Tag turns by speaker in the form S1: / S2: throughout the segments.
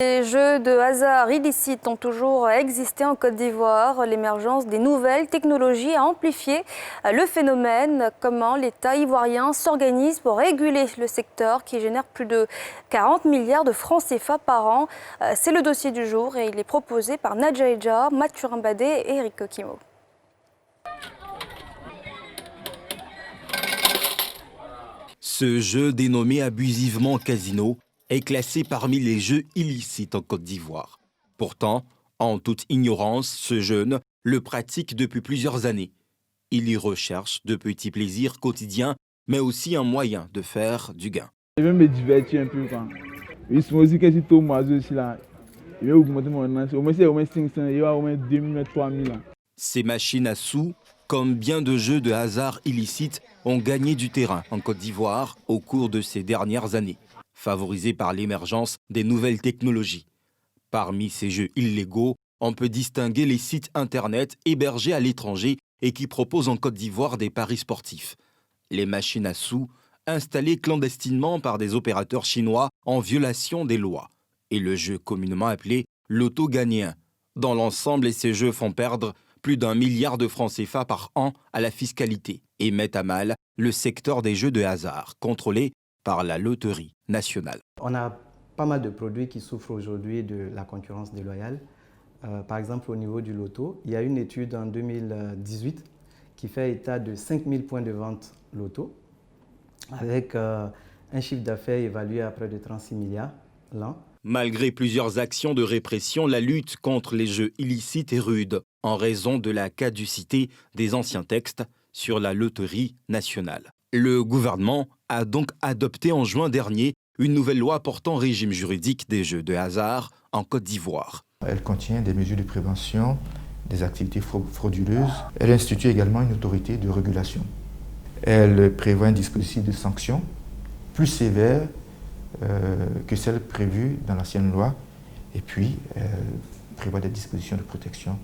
S1: Les jeux de hasard illicites ont toujours existé en Côte d'Ivoire. L'émergence des nouvelles technologies a amplifié le phénomène. Comment l'État ivoirien s'organise pour réguler le secteur qui génère plus de 40 milliards de francs CFA par an? C'est le dossier du jour et il est proposé par Nadja Edjar, Mathurin Badé et Eric Kokimo.
S2: Ce jeu, dénommé abusivement casino, est classé parmi les jeux illicites en Côte d'Ivoire. Pourtant, en toute ignorance, ce jeune le pratique depuis plusieurs années. Il y recherche de petits plaisirs quotidiens, mais aussi un moyen de faire du gain.
S3: Je vais me divertir un peu. Il se dit que si tout le monde est là, il va augmenter mon annonce. Au moins 500, il va au moins 2000, 3000.
S2: Ces machines à sous, comme bien de jeux de hasard illicites, ont gagné du terrain en Côte d'Ivoire au cours de ces dernières années, favorisés par l'émergence des nouvelles technologies. Parmi ces jeux illégaux, on peut distinguer les sites internet hébergés à l'étranger et qui proposent en Côte d'Ivoire des paris sportifs. Les machines à sous, installées clandestinement par des opérateurs chinois en violation des lois. Et le jeu communément appelé loto ghanéen. Dans l'ensemble, ces jeux font perdre plus d'1 milliard de francs CFA par an à la fiscalité et mettent à mal le secteur des jeux de hasard, contrôlé par la Loterie nationale.
S4: On a pas mal de produits qui souffrent aujourd'hui de la concurrence déloyale. Par exemple, au niveau du loto, il y a une étude en 2018 qui fait état de 5000 points de vente loto, avec un chiffre d'affaires évalué à près de 36 milliards l'an.
S2: Malgré plusieurs actions de répression, la lutte contre les jeux illicites est rude, en raison de la caducité des anciens textes sur la Loterie nationale. Le gouvernement a donc adopté en juin dernier une nouvelle loi portant régime juridique des jeux de hasard en Côte d'Ivoire.
S5: Elle contient des mesures de prévention des activités frauduleuses. Elle institue également une autorité de régulation. Elle prévoit un dispositif de sanctions plus sévère que celle prévue dans l'ancienne loi. Et puis, elle prévoit des dispositions de protection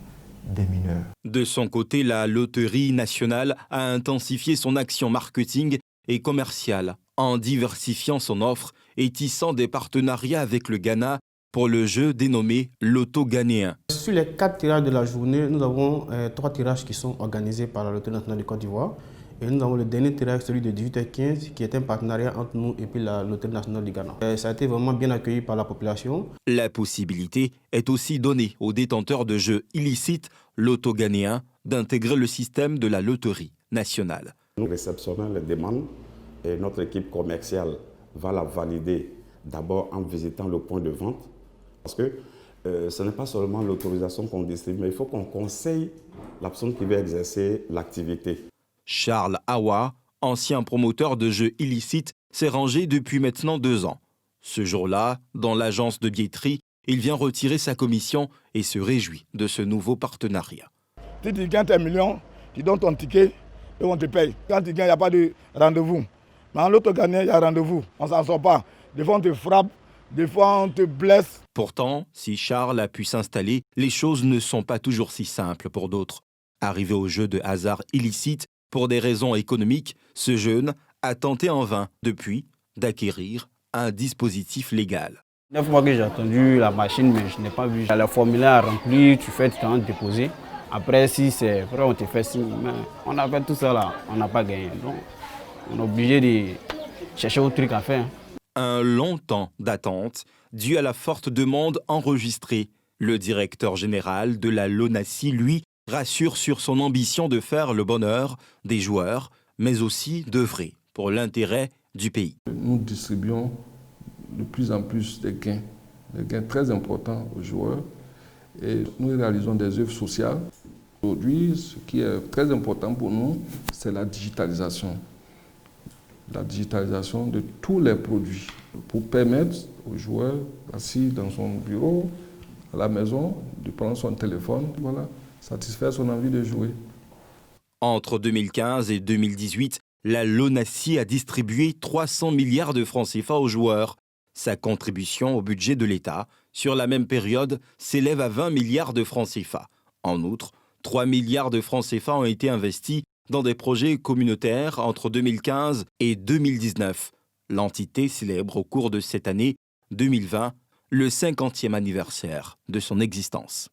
S5: des mineurs.
S2: De son côté, la Loterie nationale a intensifié son action marketing et commerciale en diversifiant son offre et tissant des partenariats avec le Ghana pour le jeu dénommé Loto ghanéen.
S6: Sur les 4 tirages de la journée, nous avons 3 tirages qui sont organisés par la Loterie nationale de Côte d'Ivoire. Et nous avons le dernier tirage, celui de 18h15, qui est un partenariat entre nous et puis la Loterie nationale du Ghana. Ça a été vraiment bien accueilli par la population.
S2: La possibilité est aussi donnée aux détenteurs de jeux illicites Loto ghanéens d'intégrer le système de la Loterie nationale.
S7: Nous réceptionnons les demandes et notre équipe commerciale va la valider d'abord en visitant le point de vente. Parce que ce n'est pas seulement l'autorisation qu'on distribue, mais il faut qu'on conseille la personne qui veut exercer l'activité.
S2: Charles Awa, ancien promoteur de jeux illicites, s'est rangé depuis maintenant 2 ans. Ce jour-là, dans l'agence de billetterie, il vient retirer sa commission et se réjouit de ce nouveau partenariat.
S3: Si tu gagnes tes millions, tu donnes ton ticket et on te paye. Quand tu gagnes, il n'y a pas de rendez-vous. Mais en l'autre gagnant, il y a rendez-vous. On ne s'en sort pas. Des fois, on te frappe, des fois, on te blesse.
S2: Pourtant, si Charles a pu s'installer, les choses ne sont pas toujours si simples pour d'autres. Arrivé au jeu de hasard illicite, pour des raisons économiques, ce jeune a tenté en vain, depuis, d'acquérir un dispositif légal.
S8: 9 mois que j'ai attendu la machine, mais je n'ai pas vu. Il y a le formulaire à remplir, tu fais, tu t'en déposer. Après, si c'est vrai, on te fait signe. Mais on a fait tout ça là, on n'a pas gagné. Donc, on est obligé de chercher autre truc à faire.
S2: Un long temps d'attente dû à la forte demande enregistrée. Le directeur général de la LONASI, lui, rassure sur son ambition de faire le bonheur des joueurs, mais aussi d'œuvrer pour l'intérêt du pays.
S9: Nous distribuons de plus en plus des gains très importants aux joueurs et nous réalisons des œuvres sociales. Aujourd'hui, ce qui est très important pour nous, c'est la digitalisation. La digitalisation de tous les produits pour permettre aux joueurs, assis dans son bureau, à la maison, de prendre son téléphone, voilà, satisfaire son envie de jouer.
S2: Entre 2015 et 2018, la LONASI a distribué 300 milliards de francs CFA aux joueurs. Sa contribution au budget de l'État, sur la même période, s'élève à 20 milliards de francs CFA. En outre, 3 milliards de francs CFA ont été investis dans des projets communautaires entre 2015 et 2019. L'entité célèbre au cours de cette année 2020 le 50e anniversaire de son existence.